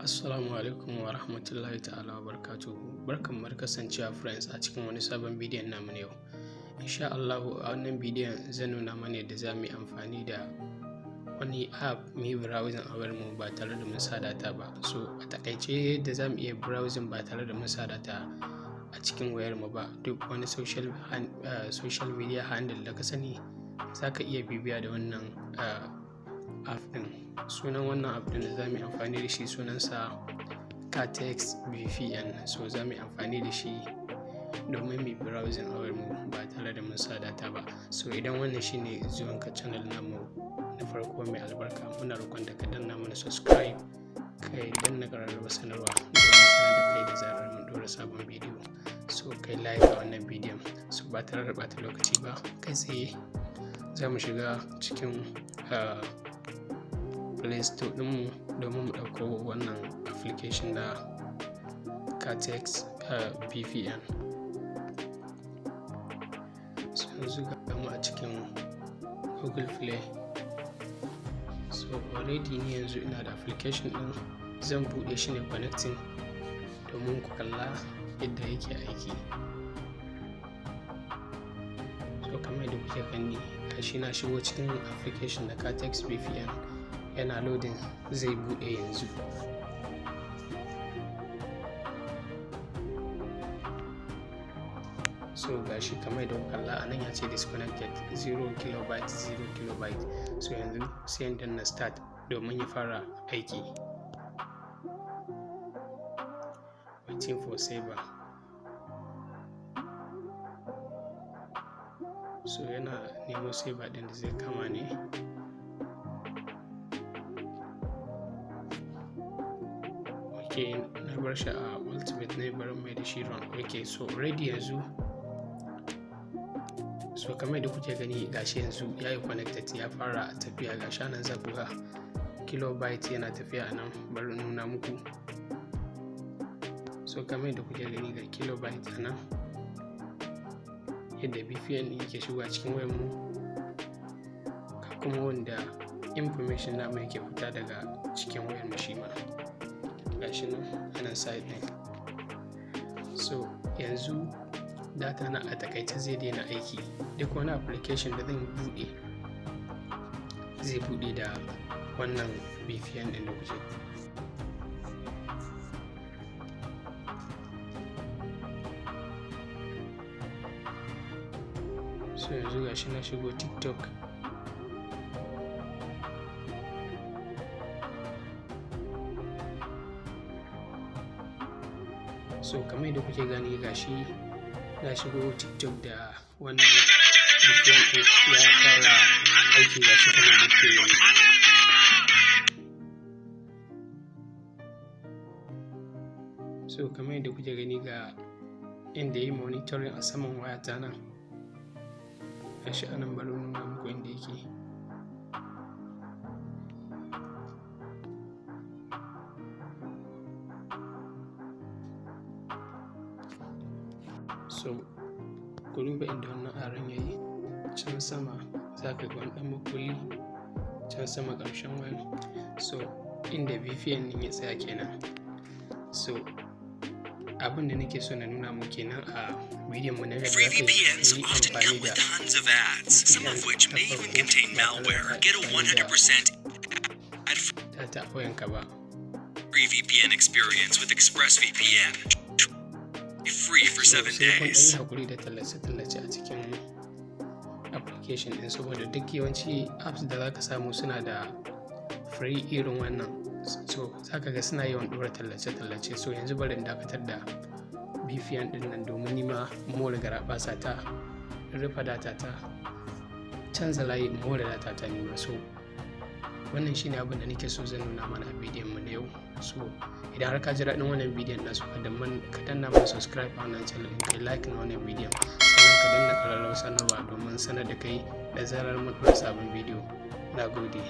Assalamu alaikum wa rahmatullahi ta'ala wa barakatuhu. Barkanmu da kasancewa friends a cikin wani sabon bidiyon namu na yau. Insha Allah a wannan bidiyon zan nuna mana yadda za mu yi amfani da wani app mu yi browsing a wayarmu ba tare da mun sa data ba. So a takaice yadda za mu iya browsing ba tare da mun sa data a cikin wayarmu ba. Duk wani social media handle da ka sani za ka iya bibiya da wannan app ɗin. Sunan wannan app ɗin da za mu yi amfani da shi sunansa kati VPN. So za mu yi amfani da shi domin mu browsing a wayarmu ba tare da mun sa data ba. So idan wannan shine zuwanka channel namu na farko mai albarka, muna roƙon da ka danna mana subscribe, kai danna ƙararrawar sanarwa domin sanar da kai da zarar mun ɗora sabon bidiyo. So kai like a wannan bidiyon. So ba tare da ɓata lokaci ba, kai tsaye za mu shiga cikin Play Store ɗinmu domin mu ɗauko wannan application na kati VPN. So yanzu ga mu a cikin Google Play. So already ni yanzu ina da application ɗin, zan buɗe shi ne connecting domin ku kalla yadda yake aiki. So kamar yadda kuke gani gashi na shigo cikin application na kati VPN. Yana loading, zai buɗe yanzu. So gashi kamar da kalla a nan ya ce disconnected 0 KB. So yanzu sai in danna start domin ya fara aiki. Waiting for saver. So yana nemo saver ɗin da zai kama ne. Na bar shi a ultimate ne, barin mai da shi run. Okay, so ready yanzu. So kamar da kuke gani gashi yanzu ya yi connected, ya fara tafiya. Gashi nan za ku ga kilobyte yana tafiya a nan, bari nuna muku. So kamar da kuke gani ga kilobyte a nan, yadda VPN yake shiga cikin wayarmu, kuma wanda information namu yake fita daga cikin wayarmu shi ma gashi nan ana side ɗin. So yanzu data na a takaice zai daina aiki. Duk wani application da zan buɗe zai buɗe da wannan VPN ɗin da kuke. So yanzu gashi na shigo TikTok. So kamar da kuke gani gashi na shigo TikTok da wannan VPN ɗin ya fara aiki gashi kamar da kuke gani. So kamar da kuke gani ga inda yi monitoring a saman wayata nan. Gashi anan bari nuna muku inda yake. So ku duba inda wannan aron yayi, can sama za ka ga wani ɗan makulli can sama ƙarshen wayar. So inda VPN ɗin ya tsaya kenan. So abin da nake so na nuna muku kenan a bidiyon mu na yadda za ka yi amfani da data a wayanka ba. Free VPN experience with ExpressVPN. Free for 7 days. Sai kun hakuri da tallace-tallace a cikin application ɗin, saboda duk yawanci apps da za ka samu suna da free irin wannan. So za ka ga suna yawan ɗora tallace-tallace. So yanzu bari in dakatar da VPN ɗin nan domin nima more garaɓasa ta rufe data ta, canza layi more data ta nima. So wannan shine abin da nake so zan nuna mana a bidiyon mu na yau. So idan har ka ji daɗin wannan bidiyon nasu, ka danna mana subscribe a wannan channel ɗin, kai like na wannan bidiyon, sannan ka danna ƙararrawar sanarwa domin sanar da kai da zarar mun ɗora sabon bidiyo. Na gode.